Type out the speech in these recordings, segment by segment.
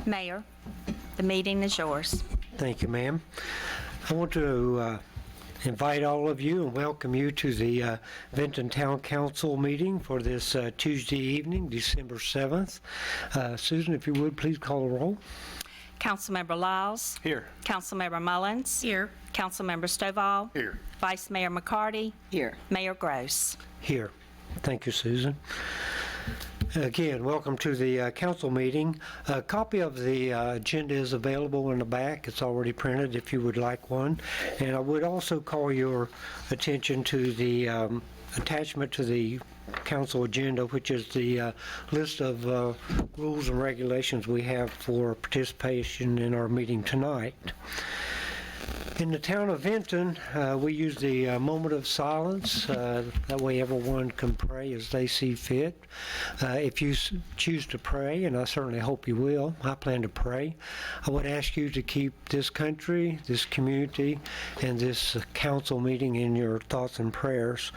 Mayor, the meeting is yours. Thank you, ma'am. I want to invite all of you and welcome you to the Vinton Town Council meeting for this Tuesday evening, December 7th. Susan, if you would, please call the roll. Councilmember Lyles. Here. Councilmember Mullins. Here. Councilmember Stovall. Here. Vice Mayor McCarty. Here. Mayor Gross. Here. Thank you, Susan. Again, welcome to the council meeting. A copy of the agenda is available in the back. It's already printed if you would like one. And I would also call your attention to the attachment to the council agenda, which is the list of rules and regulations we have for participation in our meeting tonight. In the town of Vinton, we use the moment of silence. That way everyone can pray as they see fit. If you choose to pray, and I certainly hope you will, I plan to pray, I would ask you to keep this country, this community, and this council meeting in your thoughts and prayers.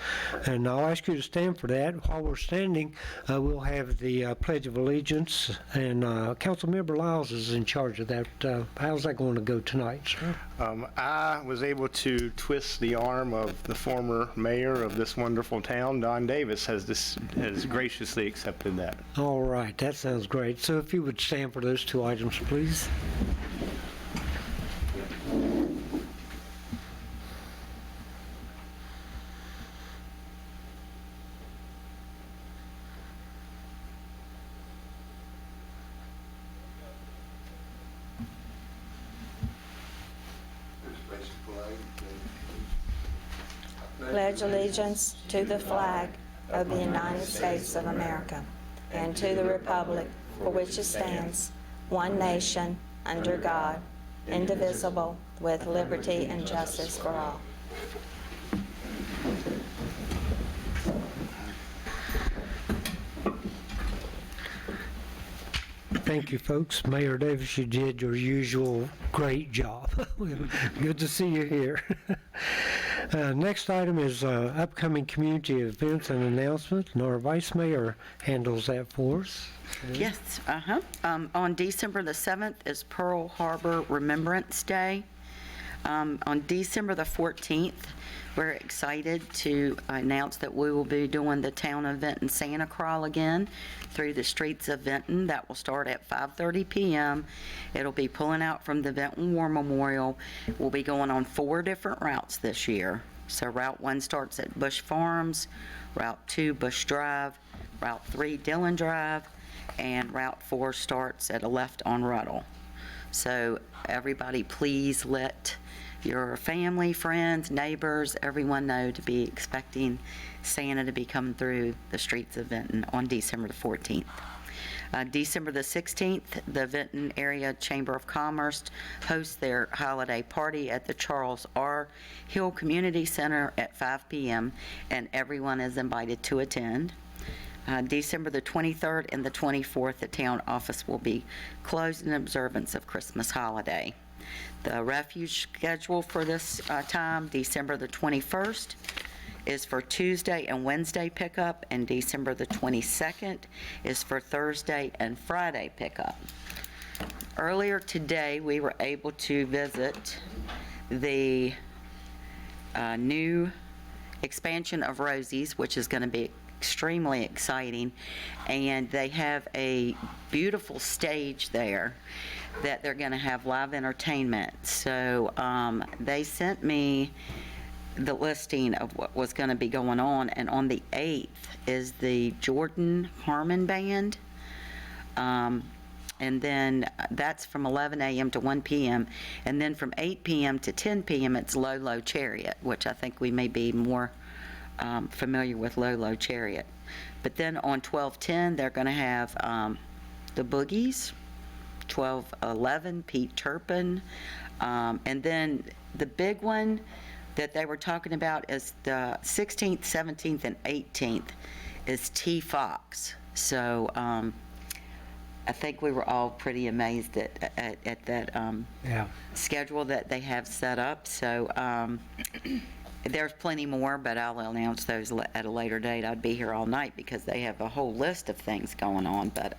And I'll ask you to stand for that. While we're standing, we'll have the Pledge of Allegiance, and Councilmember Lyles is in charge of that. How's that going to go tonight, sir? I was able to twist the arm of the former mayor of this wonderful town. Don Davis has graciously accepted that. All right, that sounds great. So if you would stand for those two items, please. Pledge allegiance to the flag of the United States of America and to the republic for which it stands, one nation, under God, indivisible, with liberty and justice for all. Thank you, folks. Mayor Davis, you did your usual great job. Good to see you here. Next item is upcoming community events and announcements, and our Vice Mayor handles that for us. Yes, on December the 7th is Pearl Harbor Remembrance Day. On December the 14th, we're excited to announce that we will be doing the Town of Vinton Santa Crawl again through the streets of Vinton. That will start at 5:30 p.m. It'll be pulling out from the Vinton War Memorial. We'll be going on 4 different routes this year. So Route 1 starts at Bush Farms, Route 2 Bush Drive, Route 3 Dillon Drive, and Route 4 starts at a left on Ruddle. So everybody please let your family, friends, neighbors, everyone know to be expecting Santa to be coming through the streets of Vinton on December the 14th. December the 16th, the Vinton Area Chamber of Commerce hosts their holiday party at the Charles R. Hill Community Center at 5 p.m., and everyone is invited to attend. December the 23rd and the 24th, the town office will be closed in observance of Christmas holiday. The refuge schedule for this time, December the 21st, is for Tuesday and Wednesday pickup, and December the 22nd is for Thursday and Friday pickup. Earlier today, we were able to visit the new expansion of Rosie's, which is going to be extremely exciting, and they have a beautiful stage there that they're going to have live entertainment. So they sent me the listing of what was going to be going on, and on the 8th is the Jordan Harmon Band, and then that's from 11 a.m. to 1 p.m., and then from 8 p.m. to 10 p.m. it's Lolo Chariot, which I think we may be more familiar with Lolo Chariot. But then on 12:10 they're going to have the Boogies, 12:11 Pete Turpin, and then the big one that they were talking about is the 16th, 17th, and 18th is T. Fox. So I think we were all pretty amazed at that schedule that they have set up. So there's plenty more, but I'll announce those at a later date. I'd be here all night because they have a whole list of things going on. But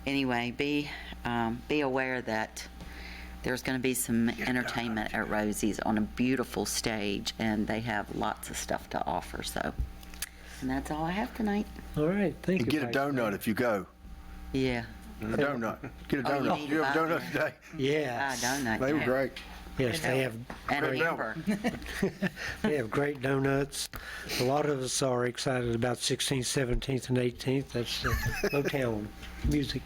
anyway, be be aware that there's going to be some entertainment at Rosie's on a beautiful stage, and they have lots of stuff to offer, so. And that's all I have tonight. All right, thank you. And get a Vice Mayor. donut if you go. Yeah. A donut. Get a Oh, you donut. need You have a to buy donut today? Yes, Donut. They were yeah. great. yes, they have And great, Amber. they have great donuts. A lot of us are excited about 16th, 17th, and 18th. That's Motown music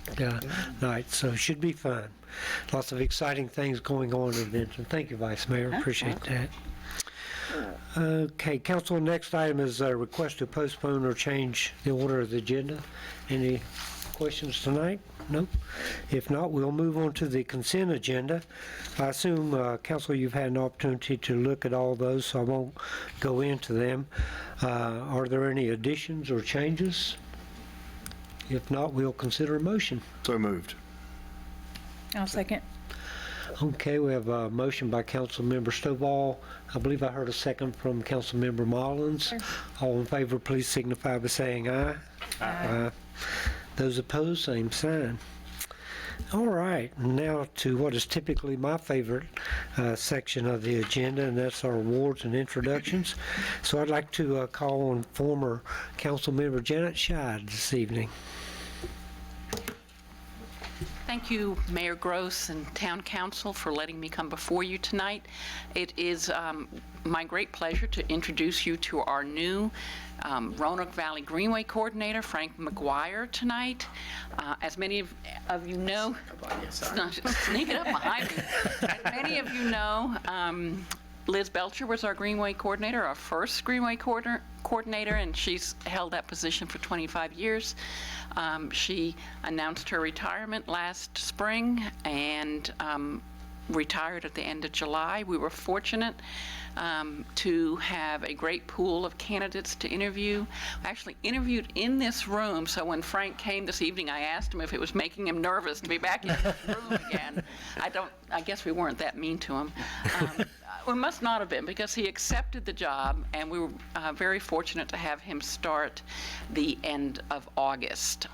night, so it should be fun. Lots of exciting things going on in Vinton. Thank you, Vice Mayor. Appreciate that. Okay, council, next item is a request to postpone or change the order of the agenda. Any questions tonight? Nope. If not, we'll move on to the consent agenda. I assume, council, you've had an opportunity to look at all those, so I won't go into them. Are there any additions or changes? If not, we'll consider a motion. So moved. I'll second. Okay, we have a motion by Councilmember Stovall. I believe I heard a second from Councilmember Mullins. All in favor, please signify by saying aye. Aye. Those opposed, same sign. All right, now to what is typically my favorite section of the agenda, and that's our awards and introductions. So I'd like to call on former Councilmember Janet Scheid this evening. Thank you, Mayor Gross and Town Council, for letting me come before you tonight. It is my great pleasure to introduce you to our new Roanoke Valley Greenway Coordinator, Frank McGuire, tonight. As many of you know, sneak it up behind me. As many of you know, Liz Belcher was our Greenway Coordinator, our first Greenway Coordinator, and she's held that position for 25 years. She announced her retirement last spring and retired at the end of July. We were fortunate to have a great pool of candidates to interview. I actually interviewed in this room, so when Frank came this evening, I asked him if it was making him nervous to be back in this room again. I guess we weren't that mean to him. We must not have been, because he accepted the job, and we were very fortunate to have him start the end of August.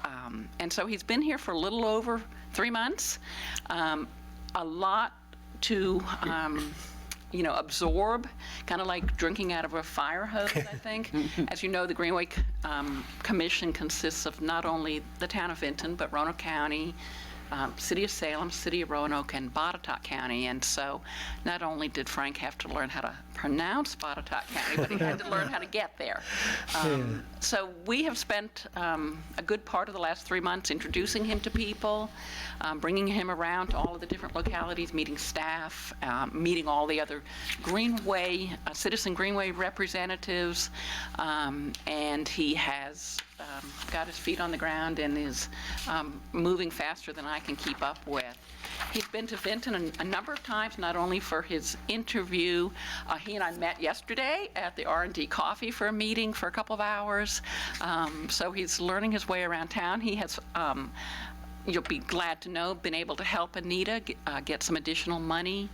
And so he's been here for a little over 3 months. A lot to absorb, kind of like drinking out of a fire hose, I think. As you know, the Greenway Commission consists of not only the town of Vinton, but Roanoke County, City of Salem, City of Roanoke, and Botetourt County. And so not only did Frank have to learn how to pronounce Botetourt County, but he had to learn how to get there. So we have spent a good part of the last 3 months introducing him to people, bringing him around to all of the different localities, meeting staff, meeting all the other Greenway, Citizen Greenway representatives, and he has got his feet on the ground and is moving faster than I can keep up with. He's been to Vinton a number of times, not only for his interview. He and I met yesterday at the R&D Coffee for a meeting for a couple of hours. So he's learning his way around town. He has, you'll be glad to know, been able to help Anita get some additional money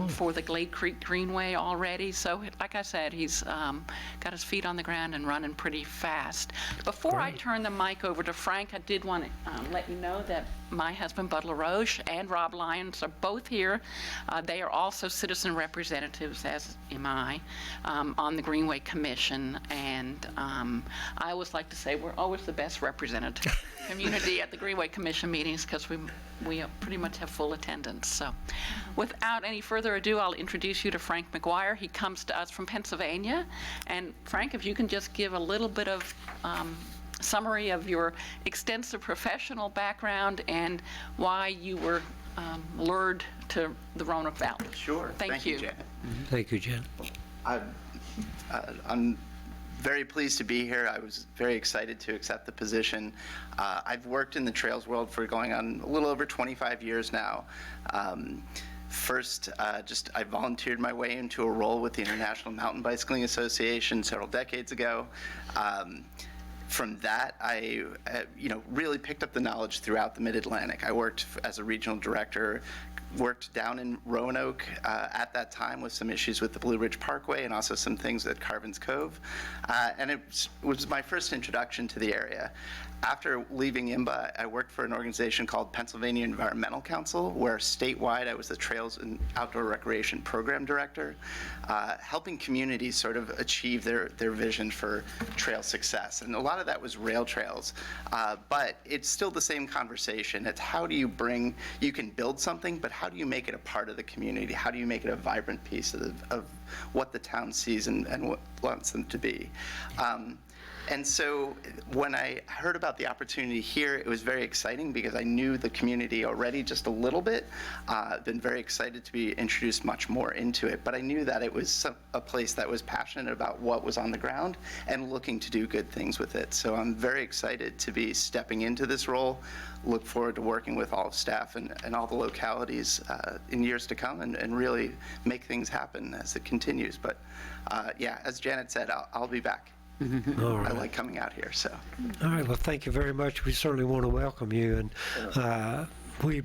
for the Glade Creek Greenway already. So like I said, he's got his feet on the ground and running pretty fast. Before I turn the mic over to Frank, I did want to let you know that my husband, Bud LaRoche, and Rob Lyons are both here. They are also citizen representatives, as am I, on the Greenway Commission. And I always like to say we're always the best represented community at the Greenway Commission meetings, because we pretty much have full attendance. So without any further ado, I'll introduce you to Frank McGuire. He comes to us from Pennsylvania. And Frank, if you can just give a little bit of summary of your extensive professional background and why you were lured to the Roanoke Valley. Sure. Thank you. Janet. Thank you, Jen. I'm very pleased to be here. I was very excited to accept the position. I've worked in the trails world for going on a little over 25 years now. First, I volunteered my way into a role with the International Mountain Bicycling Association several decades ago. From that, I really picked up the knowledge throughout the Mid-Atlantic. I worked as a regional director worked down in Roanoke at that time with some issues with the Blue Ridge Parkway and also some things at Carvin's Cove. And it was my first introduction to the area. After leaving IMBA, I worked for an organization called Pennsylvania Environmental Council, where statewide I was the Trails and Outdoor Recreation Program Director, helping communities sort of achieve their vision for trail success. And a lot of that was rail trails, but it's still the same conversation. It's how do you you can build something, but how do you make it a part of the community? How do you make it a vibrant piece of what the town sees and what wants them to be? And so when I heard about the opportunity here, it was very exciting because I knew the community already just a little bit. Been very excited to be introduced much more into it, but I knew that it was a place that was passionate about what was on the ground and looking to do good things with it. So I'm very excited to be stepping into this role. Look forward to working with all of staff and all the localities in years to come and really make things happen as it continues. But yeah, as Janet said, I'll be back. All right. I like coming out here, so. All right, well, thank you very much. We certainly want to welcome you, and we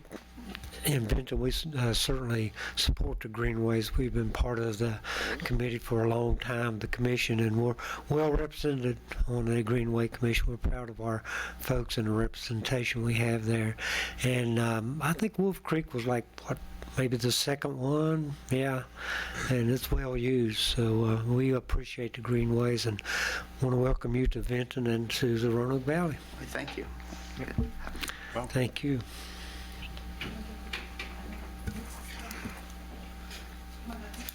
in Benton, we certainly support the Greenways. We've been part of the committee for a long time, the commission, and we're well represented on the Greenway Commission. We're proud of our folks and the representation we have there. And I think Wolf Creek was like, what, maybe the second one, yeah, and it's well used. So we appreciate the Greenways and want to welcome you to Benton and to the Roanoke Valley. Thank you. Thank you.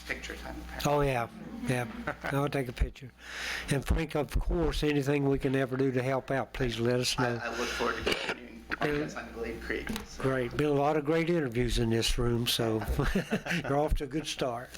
Picture time. Oh, yeah, yeah, I'll take a picture. And Frank, of course, anything we can ever do to help out, please let us know. I look forward to continuing podcasts on Glade Creek. So. Great, been a lot of great interviews in this room, so you're off to a good start.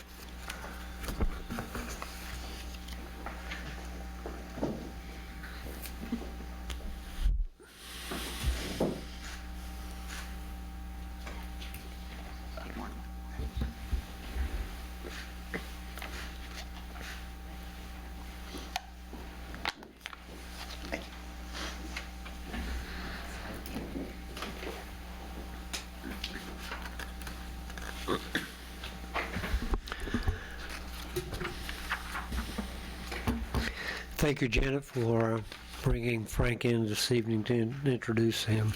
Thank you, Janet, for bringing Frank in this evening to introduce him.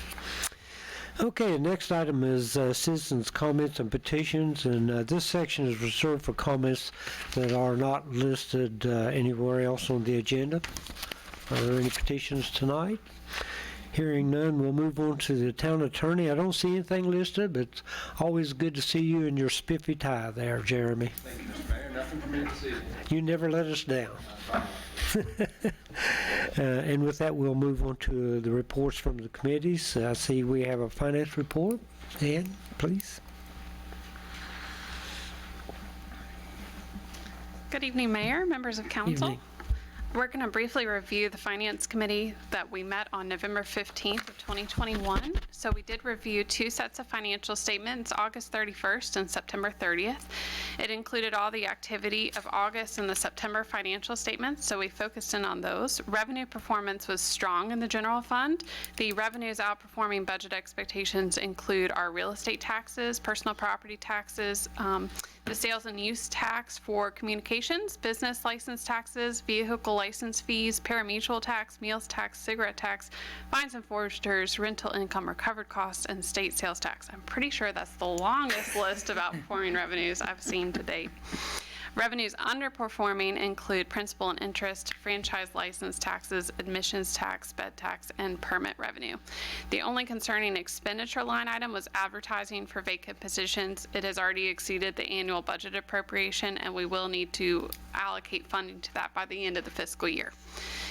Okay, next item is citizens' comments and petitions, and this section is reserved for comments that are not listed anywhere else on the agenda. Are there any petitions tonight? Hearing none, we'll move on to the town attorney. I don't see anything listed, but it's always good to see you in your spiffy tie there, Jeremy. Thank you, Mr. Mayor. Nothing for me to see. You never let us down. And with that, we'll move on to the reports from the committees. I see we have a finance report. Ann, please. Good evening, Mayor, members of council. Evening. We're going to briefly review the Finance Committee that we met on November 15th of 2021. So we did review two sets of financial statements, August 31st and September 30th. It included all the activity of August and the September financial statements, so we focused in on those. Revenue performance was strong in the general fund. The revenues outperforming budget expectations include our real estate taxes, personal property taxes, the sales and use tax for communications, business license taxes, vehicle license fees, parimutuel tax, meals tax, cigarette tax, fines and forfeitures, rental income recovered costs, and state sales tax. I'm pretty sure that's the longest list of outperforming revenues I've seen to date. Revenues underperforming include principal and interest, franchise license taxes, admissions tax, bed tax, and permit revenue. The only concerning expenditure line item was advertising for vacant positions. It has already exceeded the annual budget appropriation, and we will need to allocate funding to that by the end of the fiscal year.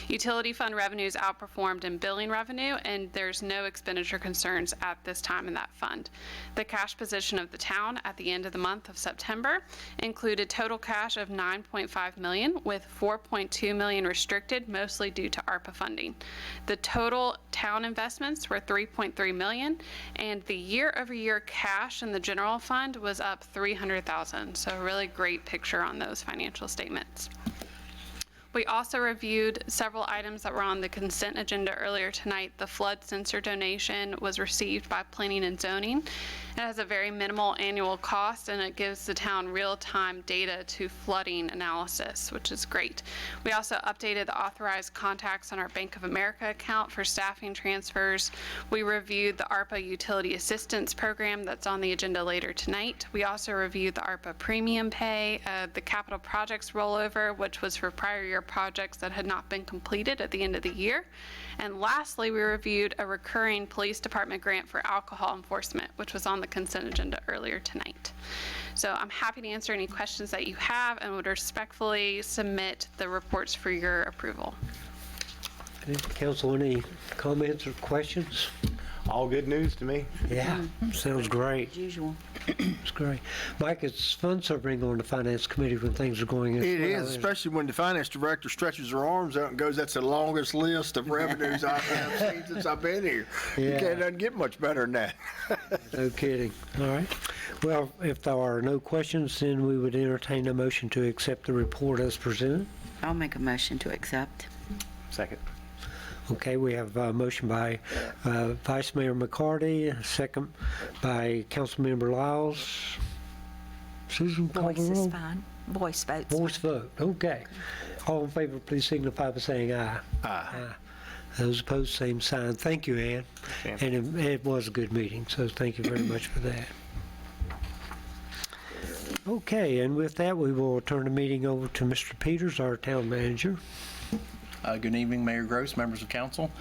Utility fund revenues outperformed in billing revenue, and there's no expenditure concerns at this time in that fund. The cash position of the town at the end of the month of September included total cash of $9.5 million, with $4.2 million restricted, mostly due to ARPA funding. The total town investments were $3.3 million, and the year-over-year cash in the general fund was up $300,000. So a really great picture on those financial statements. We also reviewed several items that were on the consent agenda earlier tonight. The flood sensor donation was received by Planning and Zoning, It has a very minimal annual cost, and it gives the town real-time data to flooding analysis, which is great. We also updated the authorized contacts on our Bank of America account for staffing transfers. We reviewed the ARPA Utility Assistance Program that's on the agenda later tonight. We also reviewed the ARPA Premium Pay, the capital projects rollover, which was for prior year projects that had not been completed at the end of the year. And lastly, we reviewed a recurring police department grant for alcohol enforcement, which was on the consent agenda earlier tonight. So I'm happy to answer any questions that you have and would respectfully submit the reports for your approval. Council, any comments or questions? All good news to me. Yeah, sounds great. As usual. It's great. Mike, it's fun serving on the Finance Committee when things are going as It well is, as- especially when the finance director stretches her arms out and goes, "That's the longest list of revenues I have seen since I've been here." You Yeah. can't doesn't get much better than that. No kidding. All right. Well, if there are no questions, then we would entertain a motion to accept the report as presented. I'll make a motion to accept. Second. Okay, we have a motion by Vice Mayor McCarty, a second by Councilmember Lyles. Susan, call Voice the is roll. fine. Voice votes. Voice vote, okay. All in favor, please signify by saying aye. Aye. Those opposed, same sign. Thank you, Ann. Okay. And it was a good meeting, so thank you very much for that. Okay, and with that, we will turn the meeting over to Mr. Peters, our town manager. Good evening, Mayor Gross, members of council.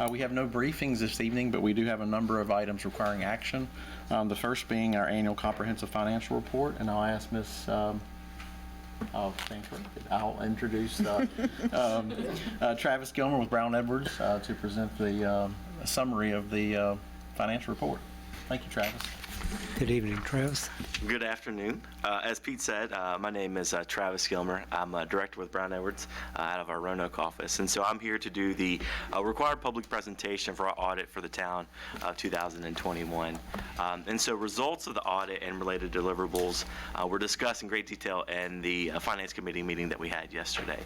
We have no briefings this evening, but we do have a number of items requiring action. The first being our annual comprehensive financial report, and I'll ask Ms. I'll introduce Travis Gilmer with Brown Edwards to present the summary of the financial report. Thank you, Travis. Good evening, Travis. Good afternoon. As Pete said, my name is Travis Gilmer. I'm a director with Brown Edwards out of our Roanoke office. And so I'm here to do the required public presentation for our audit for the town of 2021. And so results of the audit and related deliverables were discussed in great detail in the Finance Committee meeting that we had yesterday.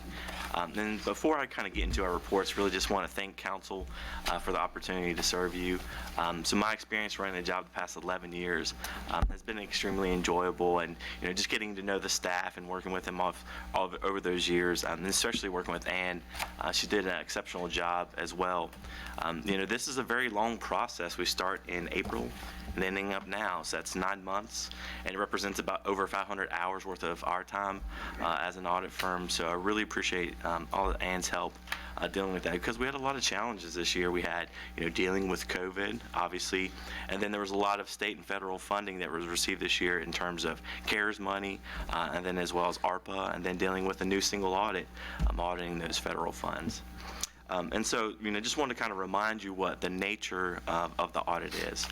And before I kind of get into our reports, really just want to thank council for the opportunity to serve you. So my experience running the job the past 11 years has been extremely enjoyable, and just getting to know the staff and working with them over those years, and especially working with Ann. She did an exceptional job as well. This is a very long process. We start in April and ending up now, so that's 9 months, and it represents about over 500 hours worth of our time as an audit firm. So I really appreciate all of Ann's help dealing with that, because we had a lot of challenges this year. We had dealing with COVID, obviously, and then there was a lot of state and federal funding that was received this year in terms of CARES money, and then as well as ARPA, and then dealing with a new single audit, auditing those federal funds. And so, just want to kind of remind you what the nature of the audit is.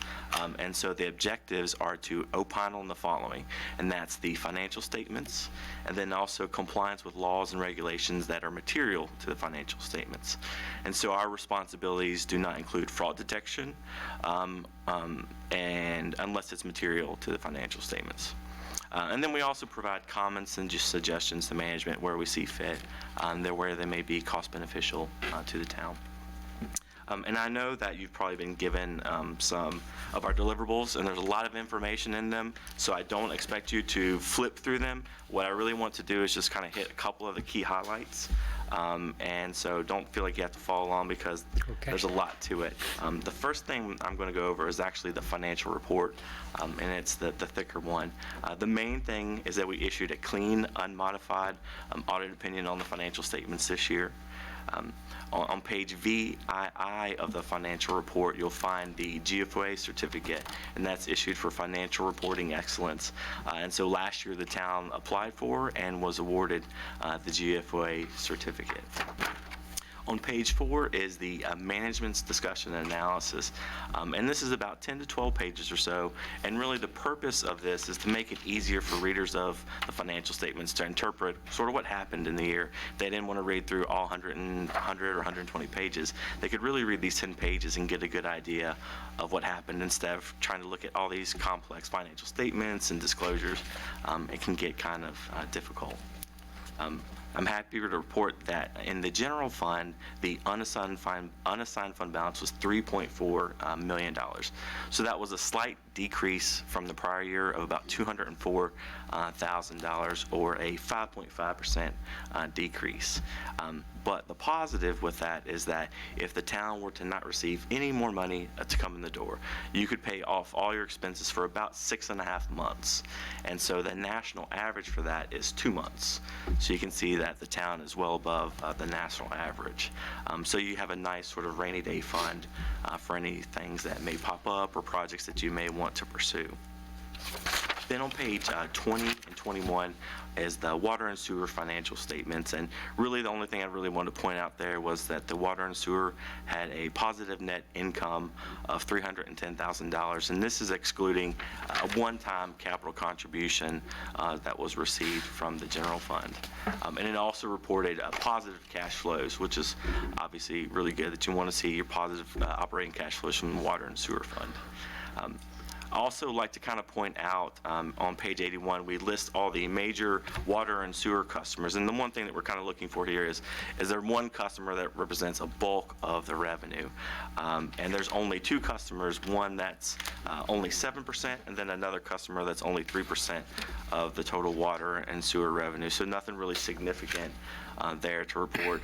And so the objectives are to opine on the following, and that's the financial statements, and then also compliance with laws and regulations that are material to the financial statements. And so our responsibilities do not include fraud detection, and unless it's material to the financial statements. And then we also provide comments and just suggestions to management where we see fit, where they may be cost beneficial to the town. And I know that you've probably been given some of our deliverables, and there's a lot of information in them, so I don't expect you to flip through them. What I really want to do is just kind of hit a couple of the key highlights. And so don't feel like you have to follow along, because there's a lot to it. The first thing I'm going to go over is actually the financial report, and it's the thicker one. The main thing is that we issued a clean, unmodified audit opinion on the financial statements this year. On page VII of the financial report, you'll find the GFOA certificate, and that's issued for financial reporting excellence. And so last year the town applied for and was awarded the GFOA certificate. On page 4 is the management's discussion and analysis, and this is about 10 to 12 pages or so, and really the purpose of this is to make it easier for readers of the financial statements to interpret sort of what happened in the year. If they didn't want to read through all 100 or 120 pages, they could really read these 10 pages and get a good idea of what happened instead of trying to look at all these complex financial statements and disclosures. It can get kind of difficult. I'm happy to report that in the general fund, the unassigned fund balance was $3.4 million. So that was a slight decrease from the prior year of about $204,000 or a 5.5% decrease. But the positive with that is that if the town were to not receive any more money to come in the door, you could pay off all your expenses for about 6.5 months. And so the national average for that is 2 months. So you can see that the town is well above the national average. So you have a nice sort of rainy day fund for any things that may pop up or projects that you may want to pursue. Then on page 20 and 21 is the water and sewer financial statements. And really the only thing I really wanted to point out there was that the water and sewer had a positive net income of $310,000. And this is excluding a one-time capital contribution that was received from the general fund. And it also reported positive cash flows, which is obviously really good that you want to see your positive operating cash flows from the water and sewer fund. I also like to kind of point out on page 81, we list all the major water and sewer customers. And the one thing that we're kind of looking for here is there one customer that represents a bulk of the revenue? And there's only two customers, one that's only 7%, and then another customer that's only 3% of the total water and sewer revenue. So nothing really significant there to report.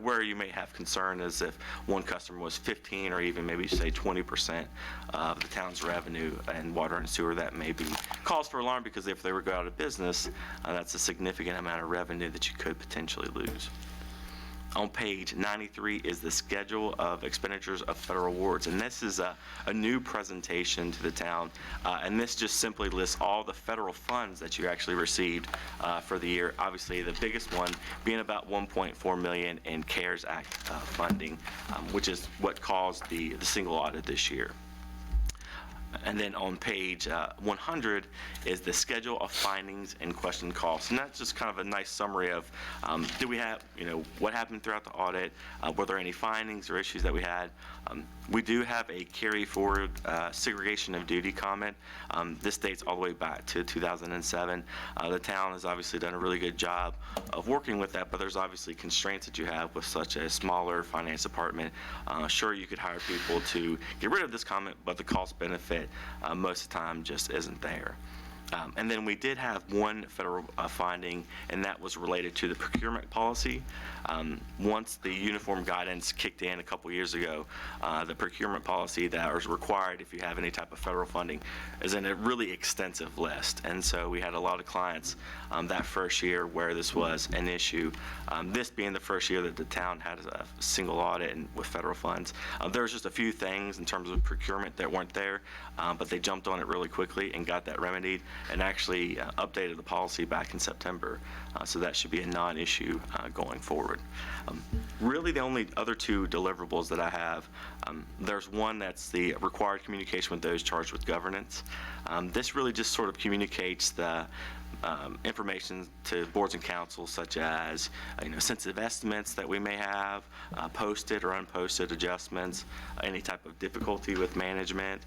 Where you may have concern is if one customer was 15 or even maybe say 20% of the town's revenue and water and sewer, that may be cause for alarm, because if they were to go out of business, that's a significant amount of revenue that you could potentially lose. On page 93 is the schedule of expenditures of federal awards, and this is a new presentation to the town, and this just simply lists all the federal funds that you actually received for the year. Obviously, the biggest one being about $1.4 million in CARES Act funding, which is what caused the single audit this year. And then on page 100 is the schedule of findings and question costs. And that's just kind of a nice summary of did we have, what happened throughout the audit? Were there any findings or issues that we had? We do have a carry forward segregation of duty comment. This dates all the way back to 2007. The town has obviously done a really good job of working with that, but there's obviously constraints that you have with such a smaller finance department. Sure, you could hire people to get rid of this comment, but the cost benefit most of the time just isn't there. And then we did have one federal finding, and that was related to the procurement policy. Once the uniform guidance kicked in a couple years ago, the procurement policy that was required if you have any type of federal funding is in a really extensive list. And so we had a lot of clients that first year where this was an issue. This being the first year that the town had a single audit and with federal funds. There was just a few things in terms of procurement that weren't there, but they jumped on it really quickly and got that remedied, and actually updated the policy back in September. So that should be a non-issue going forward. Really the only other two deliverables that I have, there's one that's the required communication with those charged with governance. This really just sort of communicates the information to boards and councils, such as sensitive estimates that we may have, posted or unposted adjustments, any type of difficulty with management.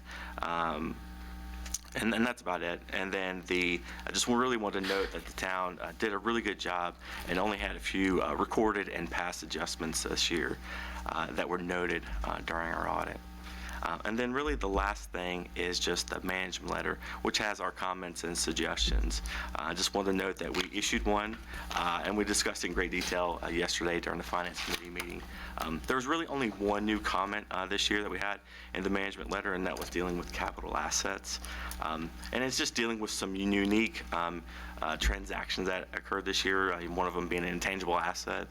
And that's about it. And then I just really want to note that the town did a really good job and only had a few recorded and past adjustments this year that were noted during our audit. And then really the last thing is just the management letter, which has our comments and suggestions. I just want to note that we issued one, and we discussed in great detail yesterday during the Finance Committee meeting. There was really only one new comment this year that we had in the management letter, and that was dealing with capital assets. And it's just dealing with some unique transactions that occurred this year, one of them being an intangible asset.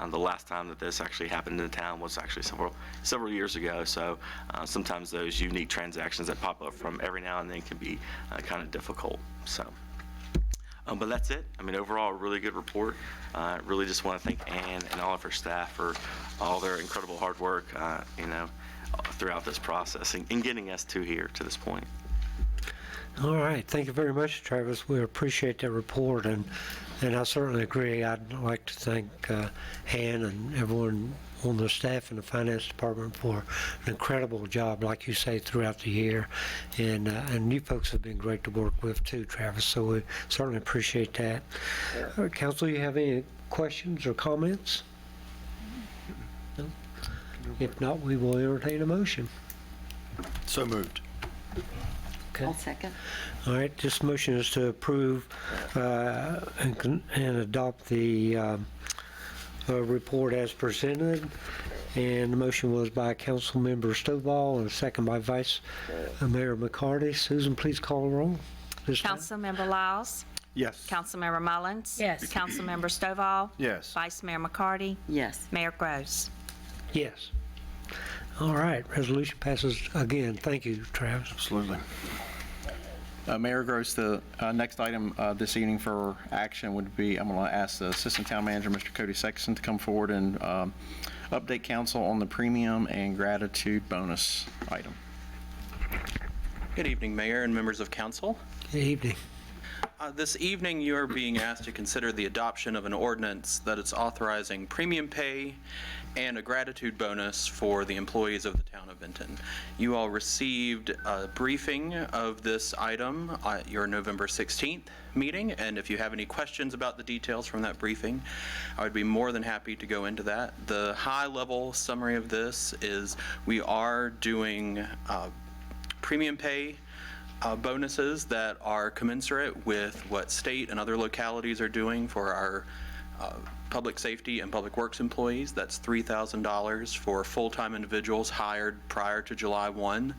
The last time that this actually happened in the town was actually several years ago. So sometimes those unique transactions that pop up from every now and then can be kind of difficult. So, but that's it. Overall, a really good report. Really just want to thank Ann and all of her staff for all their incredible hard work, throughout this process and getting us to this point. All right, thank you very much, Travis. We appreciate that report, and I certainly agree. I'd like to thank Han and everyone on the staff in the finance department for an incredible job, like you say, throughout the year. And you folks have been great to work with too, Travis, so we certainly appreciate that. All right, Council, you have any questions or comments? No? If not, we will entertain a motion. So moved. Okay. I'll second. All right, this motion is to approve and adopt the report as presented. And the motion was by Councilmember Stovall and a second by Vice Mayor McCarty. Susan, please call the roll. this time. Councilmember Lyles? Yes. Councilmember Mullins? Yes. Councilmember Stovall? Yes. Vice Mayor McCarty? Yes. Mayor Gross? Yes. All right, resolution passes again. Thank you, Travis. Absolutely. Mayor Gross, the next item this evening for action would be, I'm going to ask the Assistant Town Manager, Mr. Cody Sexton, to come forward and update council on the premium and gratitude bonus item. Good evening, Mayor and members of council. Good evening. This evening, you are being asked to consider the adoption of an ordinance that is authorizing premium pay and a gratitude bonus for the employees of the town of Vinton. You all received a briefing of this item at your November 16th meeting, and if you have any questions about the details from that briefing, I would be more than happy to go into that. The high-level summary of this is we are doing premium pay bonuses that are commensurate with what state and other localities are doing for our public safety and public works employees. That's $3,000 for full-time individuals hired prior to July 1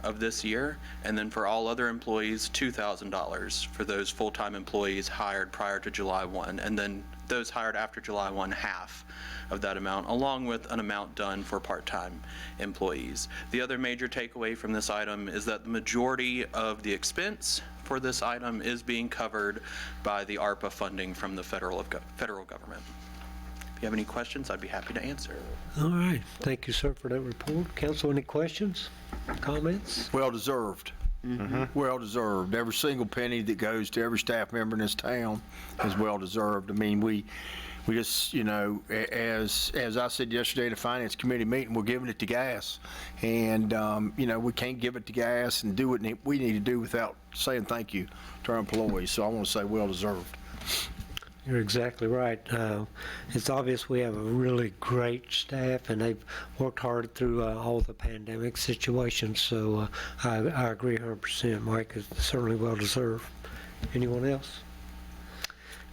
of this year. And then for all other employees, $2,000 for those full-time employees hired prior to July 1. And then those hired after July 1, half of that amount, along with an amount done for part-time employees. The other major takeaway from this item is that the majority of the expense for this item is being covered by the ARPA funding from the federal government. If you have any questions, I'd be happy to answer. All right, thank you, sir, for that report. Council, any questions, comments? Well deserved. Well deserved. Every single penny that goes to every staff member in this town is well deserved. I mean, we just, you know, as I said yesterday at the Finance Committee meeting, we're giving it to gas. And, you know, we can't give it to gas and do what we need to do without saying thank you to our employees. So I want to say well deserved. You're exactly right. It's obvious we have a really great staff, and they've worked hard through all the pandemic situations. So I agree 100%, Mike. It's certainly well deserved. Anyone else?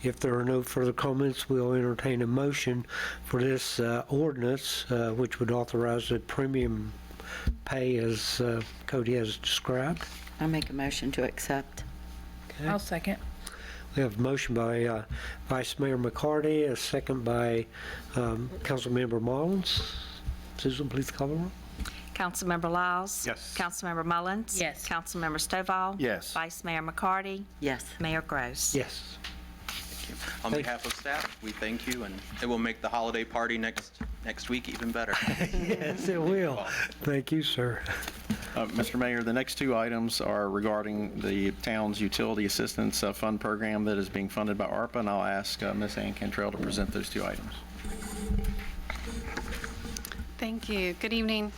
If there are no further comments, we'll entertain a motion for this ordinance, which would authorize the premium pay as Cody has described. I'll make a motion to accept. Okay. I'll second. We have a motion by Vice Mayor McCarty, a second by Councilmember Mullins. Susan, please call the roll. Councilmember Lyles? Yes. Councilmember Mullins? Yes. Councilmember Stovall? Yes. Vice Mayor McCarty? Yes. Mayor Gross? Yes. On behalf of staff, we thank you, and it will make the holiday party next week even better. Yes, it will. Thank you, sir. Mr. Mayor, the next two items are regarding the town's utility assistance fund program that is being funded by ARPA, and I'll ask Ms. Ann Cantrell to present those two items. Thank you. Good evening.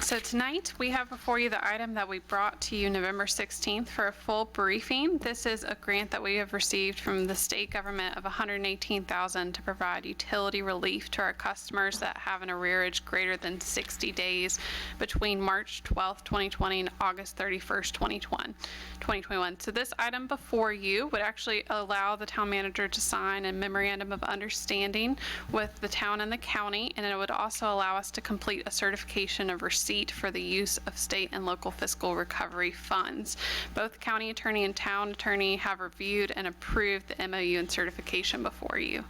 So tonight, we have before you the item that we brought to you November 16th for a full briefing. This is a grant that we have received from the state government of $118,000 to provide utility relief to our customers that have an arrearage greater than 60 days between March 12th, 2020 and August 31st, 2021. So this item before you would actually allow the town manager to sign a memorandum of understanding with the town and the county, and it would also allow us to complete a certification of receipt for the use of state and local fiscal recovery funds. Both county attorney and town attorney have reviewed and approved the MOU and certification before you.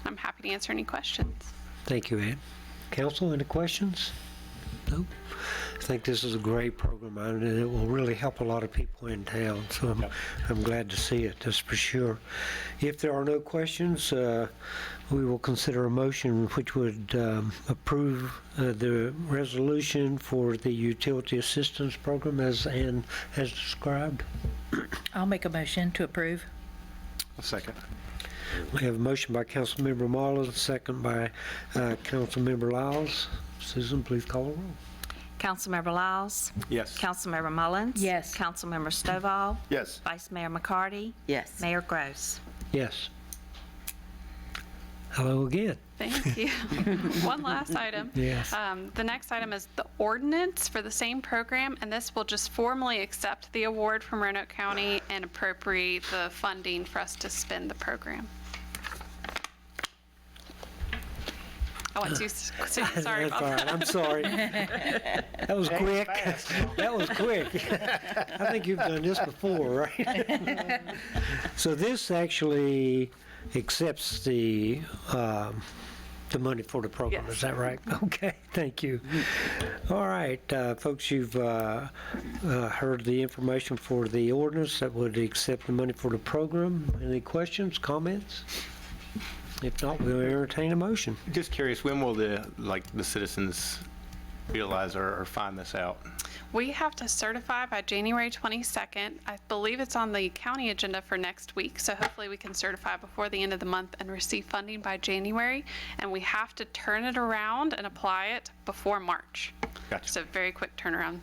I'm happy to answer any questions. Thank you, Ann. Council, any questions? No? I think this is a great program, and it will really help a lot of people in town, so I'm glad to see it, that's for sure. If there are no questions, we will consider a motion which would approve the resolution for the utility assistance program as Ann has described. I'll make a motion to approve. A second. We have a motion by Councilmember Mullins, a second by Councilmember Lyles. Susan, please call the roll. Councilmember Lyles? Yes. Councilmember Mullins? Yes. Councilmember Stovall? Yes. Vice Mayor McCarty? Yes. Mayor Gross? Yes. Hello again. Thank you. One last item. Yes. The next item is the ordinance for the same program, and this will just formally accept the award from Roanoke County and appropriate the funding for us to spend the program. I went too soon. Sorry That's about all that. right. I'm sorry. That was quick. That was quick. I think you've done this before, right? So this actually accepts the money for the program, Yes. is that right? Okay, thank you. All right, folks, you've heard the information for the ordinance that would accept the money for the program. Any questions, comments? If not, we'll entertain a motion. Just curious, when will the citizens realize or find this out? We have to certify by January 22nd. I believe it's on the county agenda for next week, so hopefully we can certify before the end of the month and receive funding by January. And we have to turn it around and apply it before March. Gotcha. So very quick turnaround.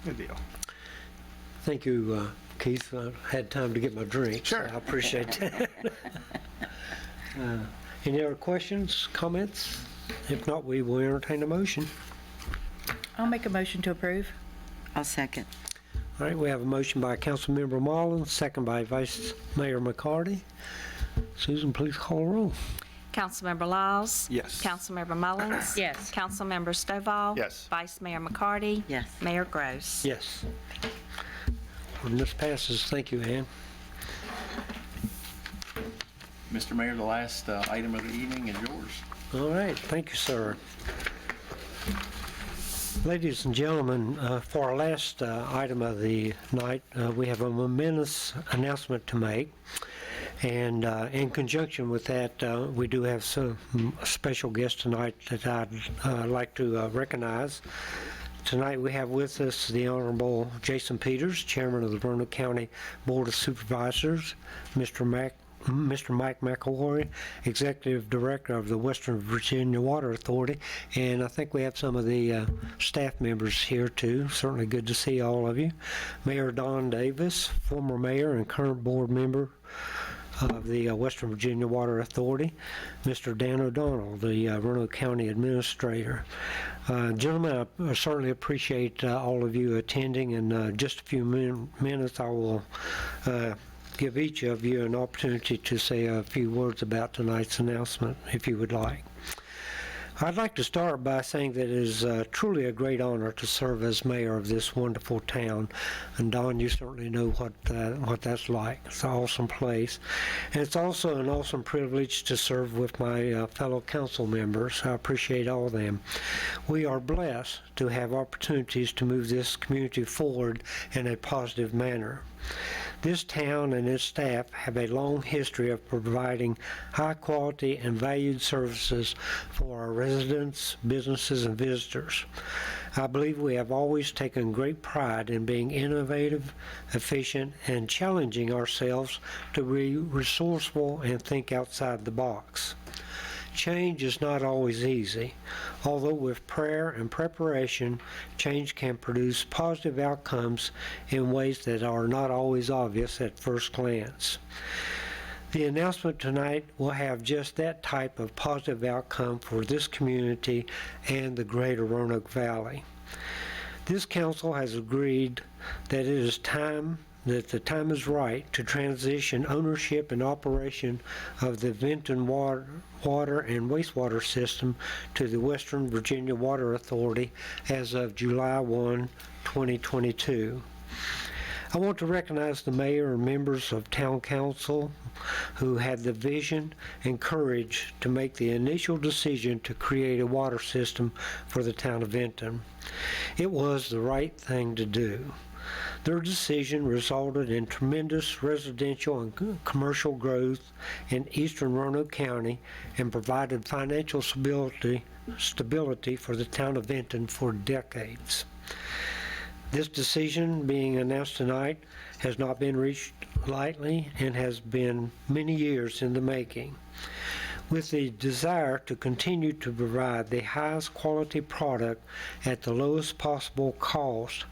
Good deal. Thank you, Keith. I had time to get my drink. Sure. So I appreciate that. Any other questions, comments? If not, we will entertain a motion. I'll make a motion to approve. I'll second. All right, we have a motion by Councilmember Mullins, second by Vice Mayor McCarty. Susan, please call a roll. Councilmember Laws. Yes. Councilmember Mullins. Yes. Councilmember Stovall. Yes. Vice Mayor McCarty. Yes. Mayor Gross. Yes. Ordinance passes. Thank you, Ann. Mr. Mayor, the last item of the evening is yours. All right, thank you, sir. Ladies and gentlemen, for our last item of the night, we have a momentous announcement to make. And in conjunction with that, we do have some special guests tonight that I'd like to recognize. Tonight we have with us the Honorable Jason Peters, Chairman of the Roanoke County Board of Supervisors, Mr. Mike McElroy, Executive Director of the Western Virginia Water Authority, and I think we have some of the staff members here too. Certainly good to see all of you. Mayor Don Davis, former mayor and current board member of the Western Virginia Water Authority, Mr. Dan O'Donnell, the Roanoke County Administrator. Gentlemen, I certainly appreciate all of you attending. In just a few minutes, I will give each of you an opportunity to say a few words about tonight's announcement, if you would like. I'd like to start by saying that it is truly a great honor to serve as mayor of this wonderful town. And Don, you certainly know what that's like. It's an awesome place. And it's also an awesome privilege to serve with my fellow council members. I appreciate all of them. We are blessed to have opportunities to move this community forward in a positive manner. This town and its staff have a long history of providing high-quality and valued services for our residents, businesses, and visitors. I believe we have always taken great pride in being innovative, efficient, and challenging ourselves to be resourceful and think outside the box. Change is not always easy, although with prayer and preparation, change can produce positive outcomes in ways that are not always obvious at first glance. The announcement tonight will have just that type of positive outcome for this community and the greater Roanoke Valley. This council has agreed that the time is right to transition ownership and operation of the Vinton water and wastewater system to the Western Virginia Water Authority as of July 1, 2022. I want to recognize the mayor and members of town council who had the vision and courage to make the initial decision to create a water system for the town of Vinton. It was the right thing to do. Their decision resulted in tremendous residential and commercial growth in eastern Roanoke County and provided financial stability for the town of Vinton for decades. This decision being announced tonight has not been reached lightly and has been many years in the making. With the desire to continue to provide the highest quality product at the lowest possible cost,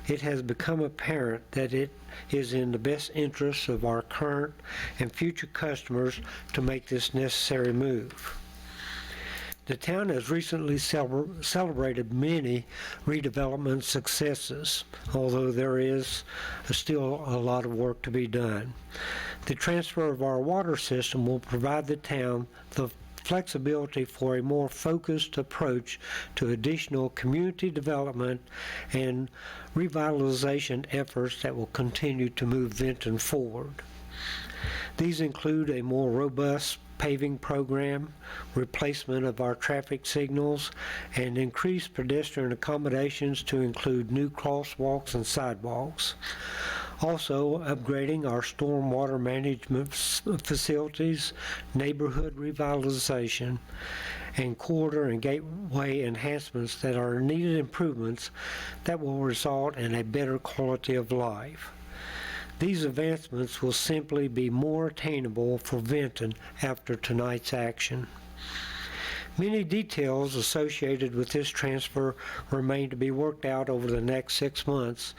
it has become apparent that it is in the best interest of our current and future customers to make this necessary move. The town has recently celebrated many redevelopment successes, although there is still a lot of work to be done. The transfer of our water system will provide the town the flexibility for a more focused approach to additional community development and revitalization efforts that will continue to move Vinton forward. These include a more robust paving program, replacement of our traffic signals, and increased pedestrian accommodations to include new crosswalks and sidewalks. Also, upgrading our stormwater management facilities, neighborhood revitalization, and corridor and gateway enhancements that are needed improvements that will result in a better quality of life. These advancements will simply be more attainable for Vinton after tonight's action. Many details associated with this transfer remain to be worked out over the next 6 months.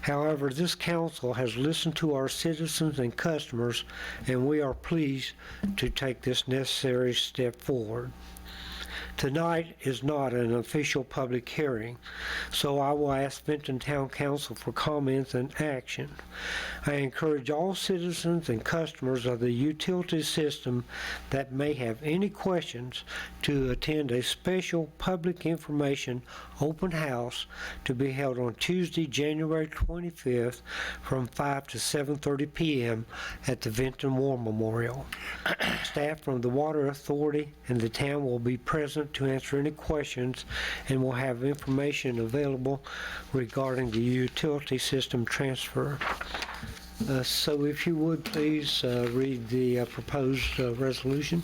However, this council has listened to our citizens and customers, and we are pleased to take this necessary step forward. Tonight is not an official public hearing, so I will ask Vinton Town Council for comments and action. I encourage all citizens and customers of the utility system that may have any questions to attend a special public information open house to be held on Tuesday, January 25th from 5 to 7:30 p.m. at the Vinton War Memorial. Staff from the Water Authority and the town will be present to answer any questions and will have information available regarding the utility system transfer. So if you would please read the proposed resolution.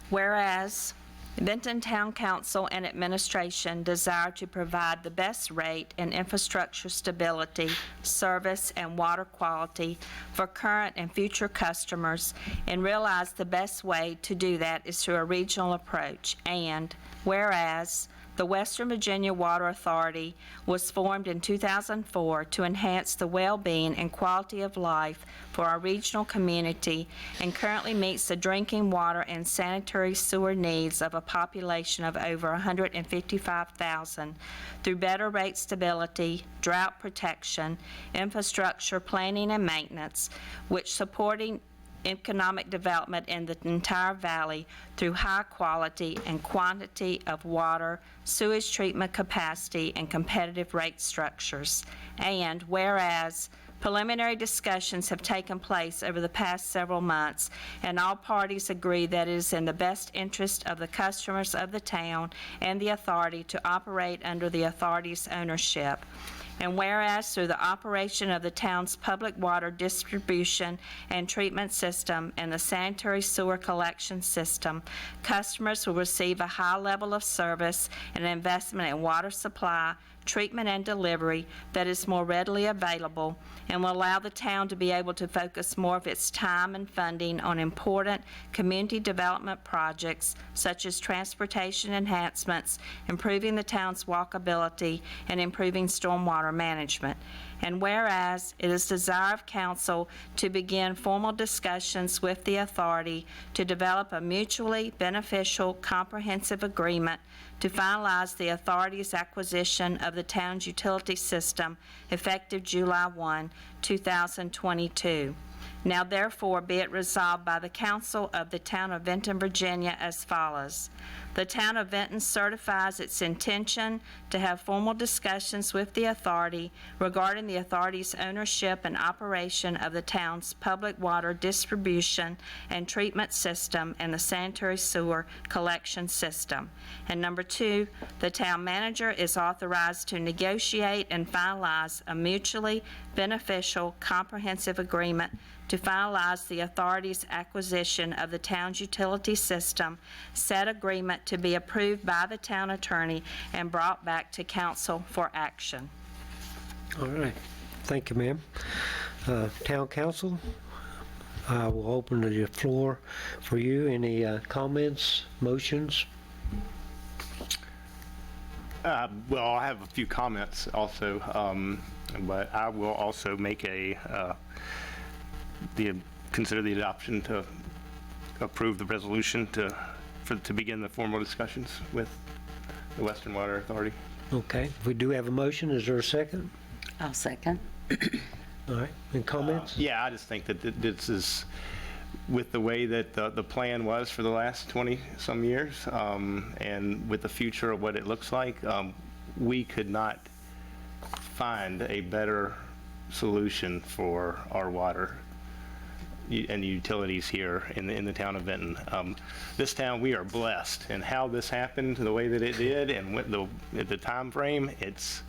Whereas Vinton Town Council and Administration desire to provide the best rate and infrastructure stability, service, and water quality for current and future customers, and realize the best way to do that is through a regional approach. And whereas the Western Virginia Water Authority was formed in 2004 to enhance the well-being and quality of life for our regional community and currently meets the drinking water and sanitary sewer needs of a population of over 155,000 through better rate stability, drought protection, infrastructure planning and maintenance, which supporting economic development in the entire valley through high quality and quantity of water, sewage treatment capacity, and competitive rate structures. And whereas preliminary discussions have taken place over the past several months, and all parties agree that it is in the best interest of the customers of the town and the authority to operate under the authority's ownership. And whereas through the operation of the town's public water distribution and treatment system and the sanitary sewer collection system, customers will receive a high level of service and investment in water supply, treatment, and delivery that is more readily available and will allow the town to be able to focus more of its time and funding on important community development projects such as transportation enhancements, improving the town's walkability, and improving stormwater management. And whereas it is the desire of council to begin formal discussions with the authority to develop a mutually beneficial comprehensive agreement to finalize the authority's acquisition of the town's utility system effective July 1, 2022. Now therefore be it resolved by the Council of the Town of Vinton, Virginia as follows. The Town of Vinton certifies its intention to have formal discussions with the authority regarding the authority's ownership and operation of the town's public water distribution and treatment system and the sanitary sewer collection system. And number 2, the town manager is authorized to negotiate and finalize a mutually beneficial comprehensive agreement to finalize the authority's acquisition of the town's utility system, said agreement to be approved by the town attorney and brought back to council for action. All right. Thank you, ma'am. Town council, I will open the floor for you. Any comments, motions? Well, I have a few comments also, but I will also make consider the adoption to approve the resolution to begin the formal discussions with the Western Water Authority. Okay, we do have a motion. Is there a second? I'll second. All right, any comments? Yeah, I just think that this is, with the way that the plan was for the last 20-some years, and with the future of what it looks like, we could not find a better solution for our water and utilities here in the town of Vinton. This town, we are blessed, and how this happened the way that it did and with the time frame, it's,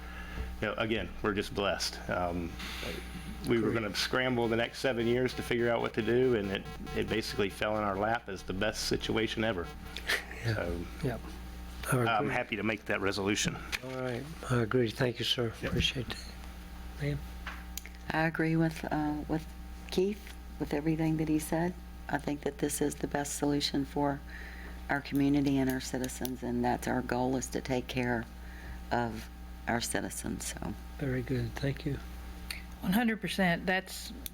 again, we're just blessed. We were going to scramble the next 7 years to figure out what to do, and it basically fell in our lap as the best situation ever. So Yep. I'm happy to make that resolution. All right, I agree. Thank you, sir. Appreciate that. Ma'am? I agree with Keith, with everything that he said. I think that this is the best solution for our community and our citizens, and that's our goal, is to take care of our citizens, so. Very good. Thank you. 100%.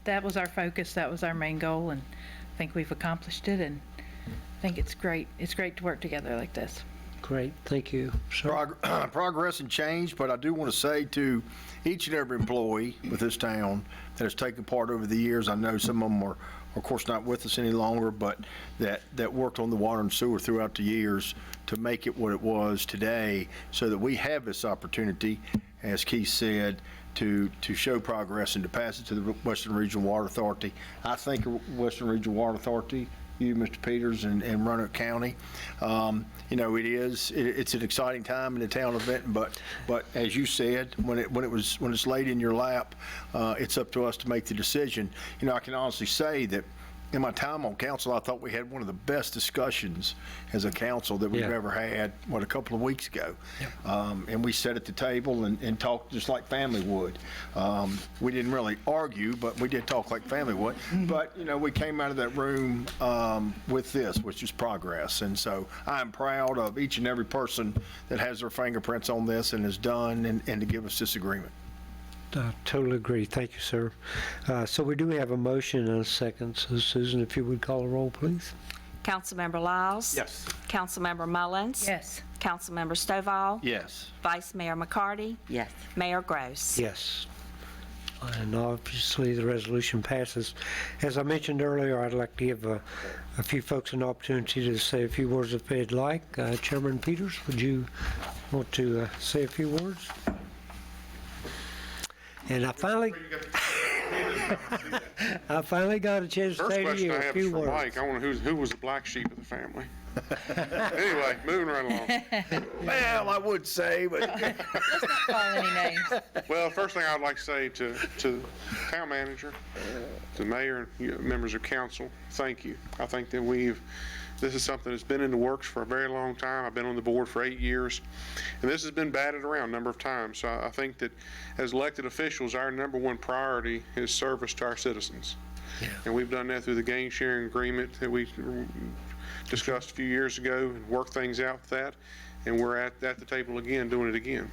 That was our focus. That was our main goal, and I think we've accomplished it, and I think it's great. It's great to work together like this. Great. Thank you, sir. Progress and change, but I do want to say to each and every employee with this town that has taken part over the years, I know some of them are, of course, not with us any longer, but that worked on the water and sewer throughout the years to make it what it was today, so that we have this opportunity, as Keith said, to show progress and to pass it to the Western Regional Water Authority. I think Western Regional Water Authority, you, Mr. Peters, and Roanoke County, it's an exciting time in the town of Vinton, but as you said, when it's laid in your lap, it's up to us to make the decision. I can honestly say that in my time on council, I thought we had one of the best discussions as a council that we've ever had, a couple of weeks ago. And we sat at the table and talked just like family would. We didn't really argue, but we did talk like family would. But, we came out of that room with this, which is progress. And so I'm proud of each and every person that has their fingerprints on this and has done and to give us this agreement. I totally agree. Thank you, sir. So we do have a motion and a second. So Susan, if you would call a roll, please. Councilmember Lyles? Yes. Councilmember Mullins? Yes. Councilmember Stovall? Yes. Vice Mayor McCarty? Yes. Mayor Gross? Yes. And obviously, the resolution passes. As I mentioned earlier, I'd like to give a few folks an opportunity to say a few words if they'd like. Chairman Peters, would you want to say a few words? And I finally got a chance to say to you a few words. Mike, I want to know who was the black sheep of the family. Anyway, moving right along. Well, I would say, but Let's not call any names. Well, first thing I'd like to say to the town manager, the mayor, and members of council, thank you. I think that this is something that's been in the works for a very long time. I've been on the board for 8 years, and this has been batted around a number of times. So I think that as elected officials, our number one priority is service to our citizens. Yeah. And we've done that through the gain sharing agreement that we discussed a few years ago and worked things out with that. And we're at the table again, doing it again.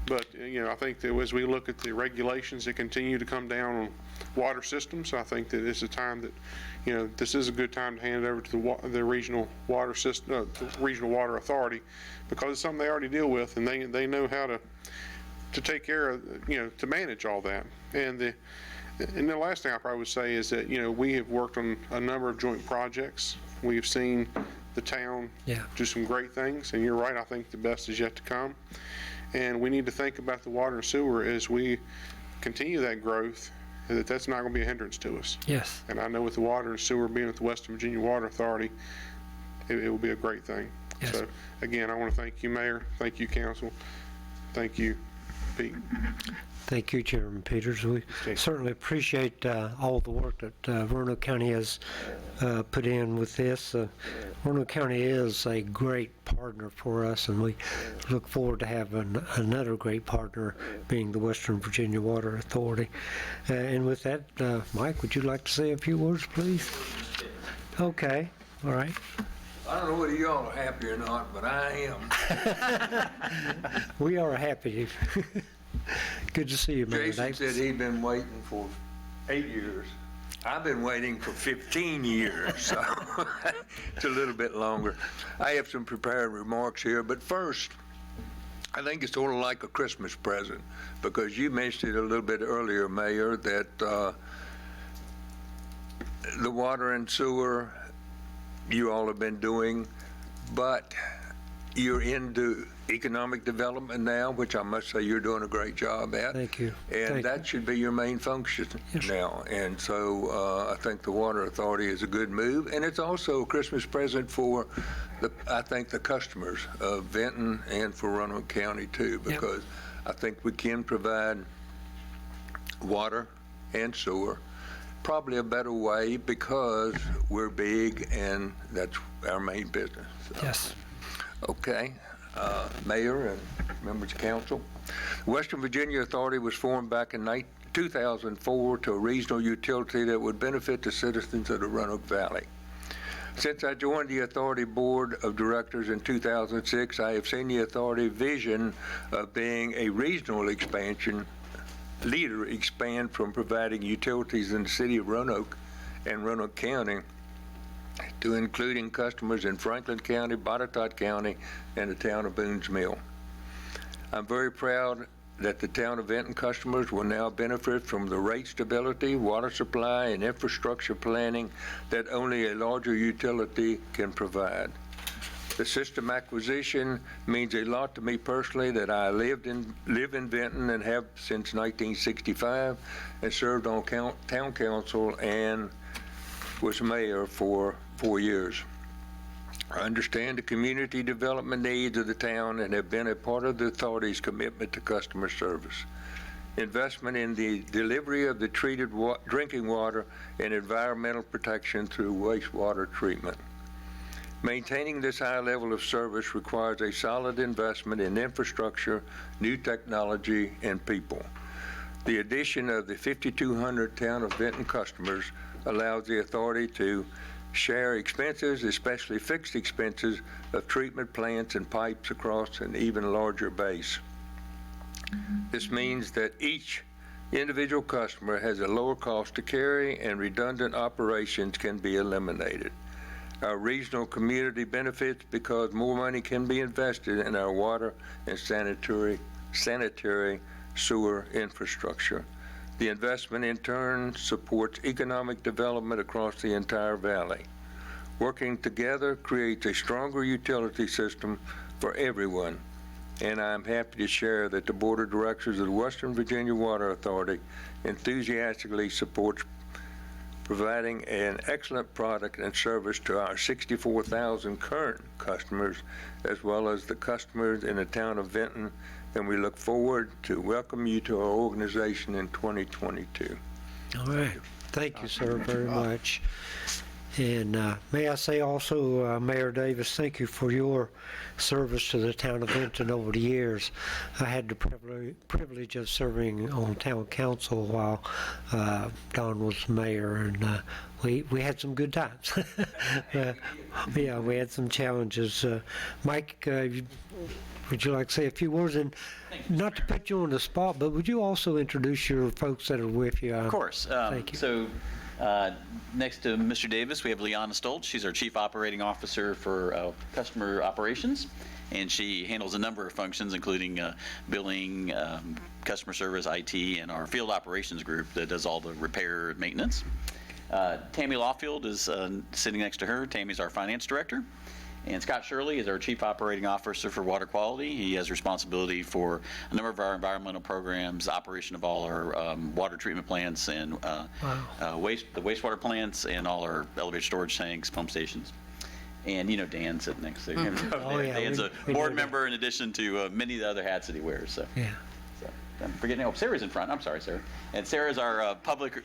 But, I think that as we look at the regulations that continue to come down on water systems, I think that it's a time that, this is a good time to hand it over to the regional water system, regional water authority, because it's something they already deal with, and they know how to take care of, to manage all that. And the last thing I probably would say is that, we have worked on a number of joint projects. We've seen the town do some great things, and you're right, I think the best is yet to come. And we need to think about the water and sewer as we continue that growth, that's not going to be a hindrance to us. Yes. And I know with the water and sewer being with the Western Virginia Water Authority, it will be a great thing. Yes. So again, I want to thank you, Mayor. Thank you, Council. Thank you, Pete. Thank you, Chairman Peters. We certainly appreciate all the work that Roanoke County has put in with this. Roanoke County is a great partner for us, and we look forward to having another great partner being the Western Virginia Water Authority. And with that, Mike, would you like to say a few words, please? Okay, all right. I don't know whether you all are happy or not, but I am. We are happy. Good to see you, Mayor Jason Davis. said he'd been waiting for 8 years. I've been waiting for 15 years, so it's a little bit longer. I have some prepared remarks here, but first, I think it's sort of like a Christmas present, because you mentioned it a little bit earlier, Mayor, that the water and sewer you all have been doing, but you're into economic development now, which I must say you're doing a great job at. Thank you. And Thank that should be your main function now. And so I think the Water Authority is a good move. And it's also a Christmas present for, I think, the customers of Vinton and for Roanoke County too, because I think we can provide water and sewer probably a better way because we're big and that's our main business. So. Yes. Okay. Mayor and members of council. Western Virginia Authority was formed back in 2004 to a regional utility that would benefit the citizens of the Roanoke Valley. Since I joined the Authority Board of Directors in 2006, I have seen the Authority vision of being a regional expansion leader expand from providing utilities in the city of Roanoke and Roanoke County to including customers in Franklin County, Botetourt County, and the town of Boones Mill. I'm very proud that the town of Vinton customers will now benefit from the rate stability, water supply, and infrastructure planning that only a larger utility can provide. The system acquisition means a lot to me personally that I live in Vinton and have since 1965 and served on town council and was mayor for 4 years. I understand the community development needs of the town and have been a part of the authority's commitment to customer service. Investment in the delivery of the treated drinking water and environmental protection through wastewater treatment. Maintaining this high level of service requires a solid investment in infrastructure, new technology, and people. The addition of the 5,200 town of Vinton customers allows the authority to share expenses, especially fixed expenses, of treatment plants and pipes across an even larger base. This means that each individual customer has a lower cost to carry and redundant operations can be eliminated. Our regional community benefits because more money can be invested in our water and sanitary sewer infrastructure. The investment in turn supports economic development across the entire valley. Working together creates a stronger utility system for everyone. And I'm happy to share that the Board of Directors of the Western Virginia Water Authority enthusiastically supports providing an excellent product and service to our 64,000 current customers, as well as the customers in the town of Vinton, and we look forward to welcome you to our organization in 2022. All right. Thank you, sir, very much. And may I say also, Mayor Davis, thank you for your service to the town of Vinton over the years. I had the privilege of serving on town council while Don was mayor, and we had some good times. Yeah, we had some challenges. Mike, would you like to say a few words? And not to put you on the spot, but would you also introduce your folks that are with you? Of course. Thank you. So next to Mr. Davis, we have Leanna Stoltz. She's our Chief Operating Officer for Customer Operations, and she handles a number of functions, including billing, customer service, IT, and our field operations group that does all the repair and maintenance. Tammy Lawfield is sitting next to her. Tammy's our Finance Director. And Scott Shirley is our Chief Operating Officer for Water Quality. He has responsibility for a number of our environmental programs, operation of all our water treatment plants and the wastewater plants and all our elevator storage tanks, pump stations. And you know Dan sitting next to him. Oh, yeah. Dan's a board member in addition to many of the other hats that he wears. So. Yeah. So. I'm forgetting, oh, Sarah's in front, I'm sorry, Sarah. And Sarah's our public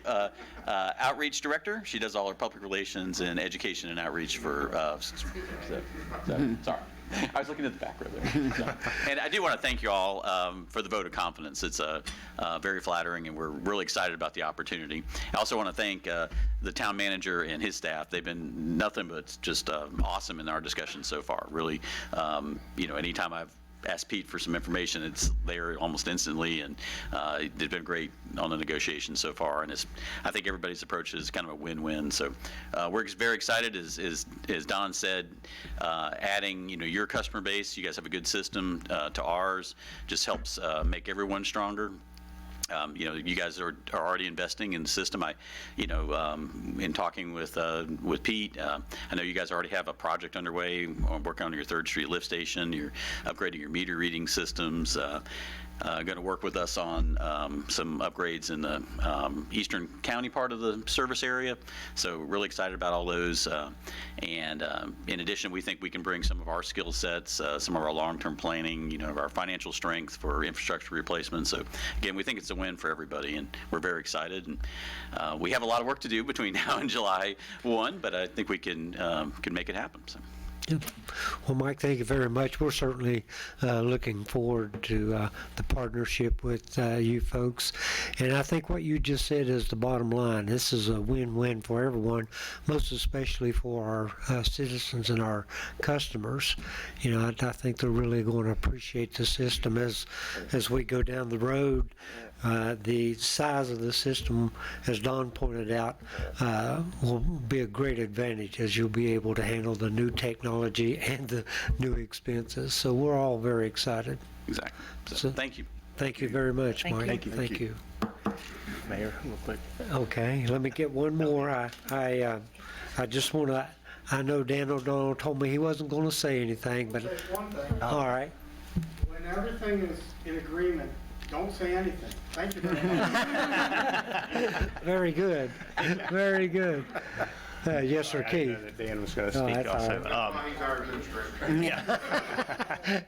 outreach director. She does all our public relations and education and outreach for, sorry. I was looking at the back row there. So, and I do want to thank you all for the vote of confidence. It's very flattering, and we're really excited about the opportunity. I also want to thank the town manager and his staff. They've been nothing but just awesome in our discussions so far. Really, anytime I've asked Pete for some information, it's there almost instantly, and they've been great on the negotiations so far. And I think everybody's approach is kind of a win-win. So we're very excited, as Don said, adding your customer base. You guys have a good system to ours. Just helps make everyone stronger. You guys are already investing in the system. In talking with Pete, I know you guys already have a project underway, working on your 3rd Street lift station. You're upgrading your meter reading systems. Going to work with us on some upgrades in the eastern county part of the service area. So really excited about all those. And in addition, we think we can bring some of our skill sets, some of our long-term planning, our financial strength for infrastructure replacement. So again, we think it's a win for everybody, and we're very excited. And we have a lot of work to do between now and July 1, but I think we can make it happen. So. Yep. Well, Mike, thank you very much. We're certainly looking forward to the partnership with you folks. And I think what you just said is the bottom line. This is a win-win for everyone, most especially for our citizens and our customers. I think they're really going to appreciate the system as we go down the road. The size of the system, as Don pointed out, will be a great advantage, as you'll be able to handle the new technology and the new expenses. So we're all very excited. Exactly. So thank you. Thank you very much, Mike. Thank you. Mayor, real quick. Okay, let me get one more. I just want to, I know Dan O'Donnell told me he wasn't going to say anything, but, One thing, all right. when everything is in agreement, don't say anything. Thank you very much. Very good. Very good. Yes, sir, I Keith. know that Dan was going to No, speak that's all also. He's our administrator.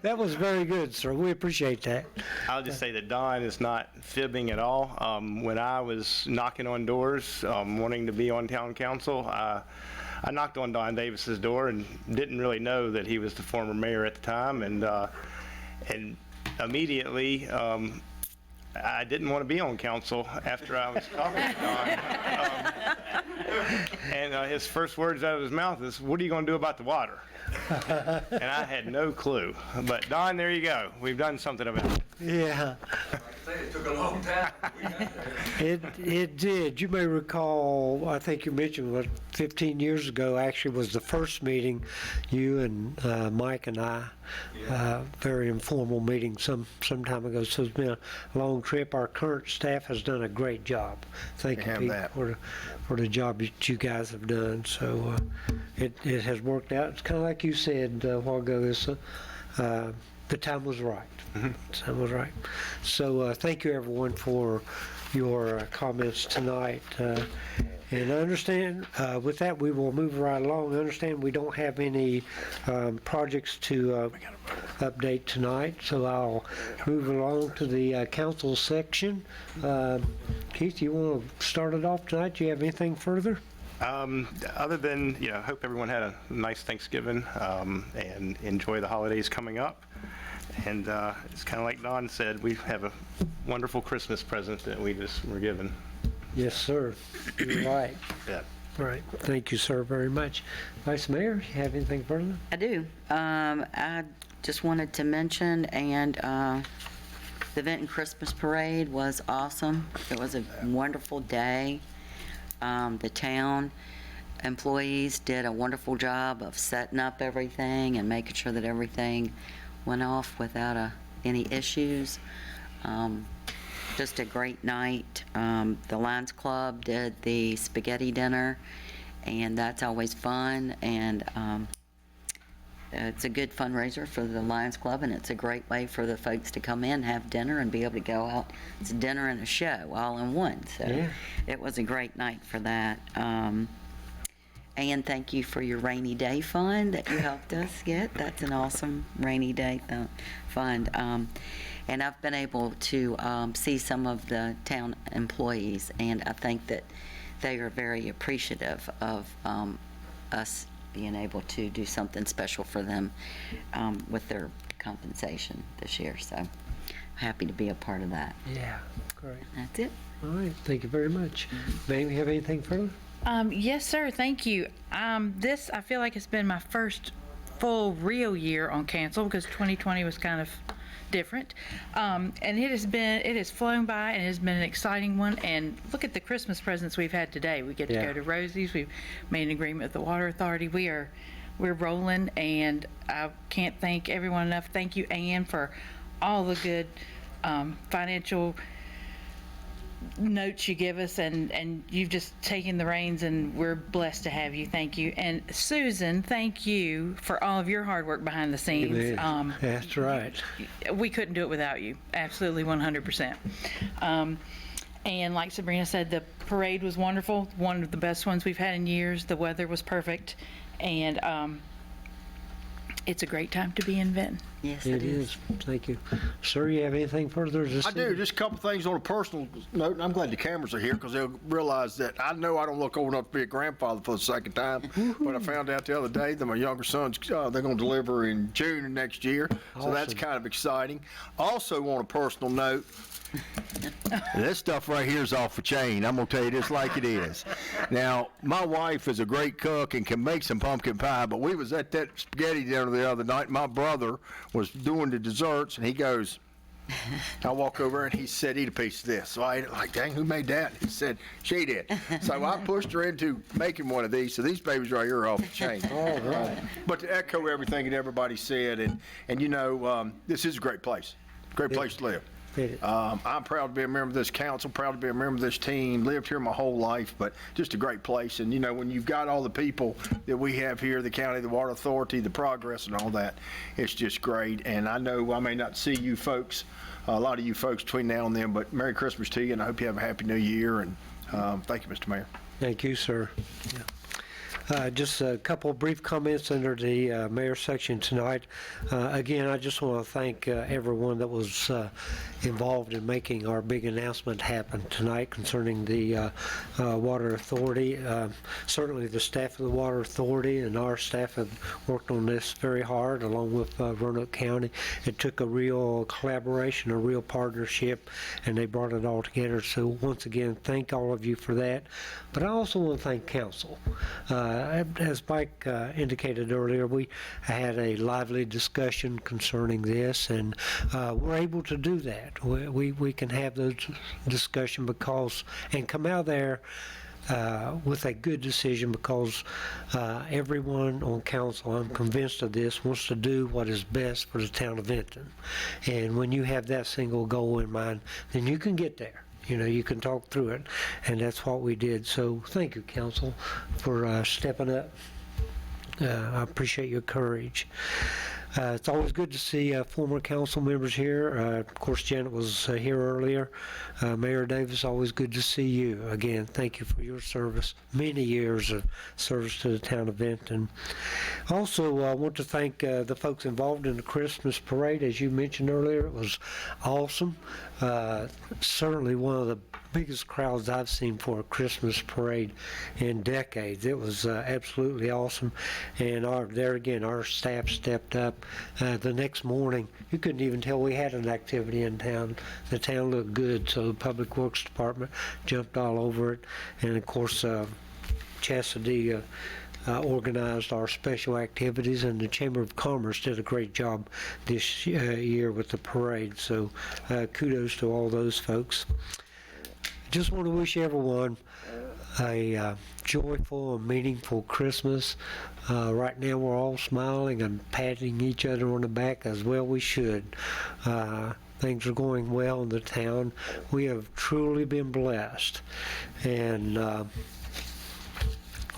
That was very good, sir. We appreciate that. I'll just say that Don is not fibbing at all. When I was knocking on doors, wanting to be on town council, I knocked on Don Davis's door and didn't really know that he was the former mayor at the time, and immediately I didn't want to be on council after I was talking to Don. And his first words out of his mouth is, "What are you going to do about the water?" And I had no clue. But Don, there you go. We've done something about it. Yeah. It took a long time. It did. You may recall, I think you mentioned what 15 years ago actually was the first meeting, you and Mike and I, very informal meeting some time ago. So it's been a long trip. Our current staff has done a great job. Thank you, Pete, for the job that you guys have done. So it has worked out. It's kind of like you said a while ago, the time was right. That was right. So thank you, everyone, for your comments tonight. And I understand, with that, we will move right along. I understand we don't have any projects to update tonight, so I'll move along to the council section. Keith, you want to start it off tonight? Do you have anything further? Other than, hope everyone had a nice Thanksgiving and enjoy the holidays coming up. And it's kind of like Don said, we have a wonderful Christmas present that we just were given. Yes, sir. You're right. Yeah. Right. Thank you, sir, very much. Vice Mayor, you have anything further? I do. I just wanted to mention, and the Vinton Christmas Parade was awesome. It was a wonderful day. The town employees did a wonderful job of setting up everything and making sure that everything went off without any issues. Just a great night. The Lions Club did the spaghetti dinner, and that's always fun. And it's a good fundraiser for the Lions Club, and it's a great way for the folks to come in, have dinner, and be able to go out. It's a dinner and a show all in one. So Yeah. it was a great night for that. And thank you for your rainy day fund that you helped us get. That's an awesome rainy day fund. And I've been able to see some of the town employees, and I think that they are very appreciative of us being able to do something special for them with their compensation this year. So I'm happy to be a part of that. Yeah, great. That's it. All right, thank you very much. Ma'am, you have anything further? Yes, sir. Thank you. This, I feel like it's been my first full real year on council because 2020 was kind of different. And it has flown by and it has been an exciting one. And look at the Christmas presents we've had today. We get to go to Rosie's. We've made an agreement with the Water Authority. We're rolling, and I can't thank everyone enough. Thank you, Ann, for all the good financial notes you give us, and you've just taken the reins, and we're blessed to have you. Thank you. And Susan, thank you for all of your hard work behind the scenes. That's right. We couldn't do it without you. Absolutely 100%. And like Sabrina said, the parade was wonderful, one of the best ones we've had in years. The weather was perfect, and it's a great time to be in Benton. Yes, It is. Thank you. Sir, you have anything further to say? I do, just a couple things on a personal note, and I'm glad the cameras are here because they'll realize that I know I don't look old enough to be a grandfather for the second time, but I found out the other day that my younger son's, they're going to deliver in June of next year, so that's Awesome. kind of exciting. Also, on a personal note, this stuff right here is off the chain. I'm going to tell you this like it is. Now, my wife is a great cook and can make some pumpkin pie, but we was at that spaghetti dinner the other night. My brother was doing the desserts, and he goes, I walk over and he said, eat a piece of this. So I ate it like, dang, who made that? He said, she did. So I pushed her into making one of these. So these babies right here are off the chain. All right. But to echo everything that everybody said, and you know, this is a great place. Great place to live. I'm proud to be a member of this council, proud to be a member of this team, lived here my whole life, but just a great place. And, you know, when you've got all the people that we have here, the county, the Water Authority, the progress and all that, it's just great. And I know I may not see you folks, a lot of you folks between now and then, but Merry Christmas to you, and I hope you have a Happy New Year. And thank you, Mr. Mayor. Thank you, sir. Yeah. Just a couple of brief comments under the mayor's section tonight. Again, I just want to thank everyone that was involved in making our big announcement happen tonight concerning the Water Authority. Certainly the staff of the Water Authority and our staff have worked on this very hard along with Roanoke County. It took a real collaboration, a real partnership, and they brought it all together. So once again, thank all of you for that. But I also want to thank council. As Mike indicated earlier, we had a lively discussion concerning this, and we're able to do that. We can have those discussion and come out there with a good decision because everyone on council, I'm convinced of this, wants to do what is best for the town of Benton. And when you have that single goal in mind, then you can get there. You know, you can talk through it, and that's what we did. So thank you, council, for stepping up. I appreciate your courage. It's always good to see former council members here. Of course, Janet was here earlier. Mayor Davis, always good to see you. Again, thank you for your service, many years of service to the town of Benton. Also, I want to thank the folks involved in the Christmas parade. As you mentioned earlier, it was awesome. Certainly one of the biggest crowds I've seen for a Christmas parade in decades. It was absolutely awesome. And our staff stepped up. The next morning, you couldn't even tell we had an activity in town. The town looked good, so the Public Works Department jumped all over it. And of course, Chastity organized our special activities, and the Chamber of Commerce did a great job this year with the parade. So kudos to all those folks. Just want to wish everyone a joyful and meaningful Christmas. Right now we're all smiling and patting each other on the back, as well we should. Things are going well in the town. We have truly been blessed. And,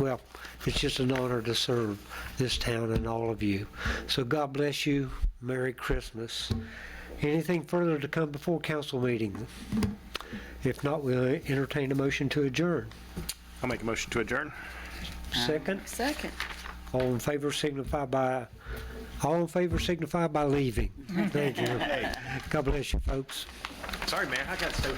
well, it's just an honor to serve this town and all of you. So God bless you. Merry Christmas. Anything further to come before council meeting? If not, we'll entertain a motion to adjourn. I'll make a motion to adjourn. Second? Second. All in favor signify by leaving. Thank you. God bless you, folks. Sorry, man, I got so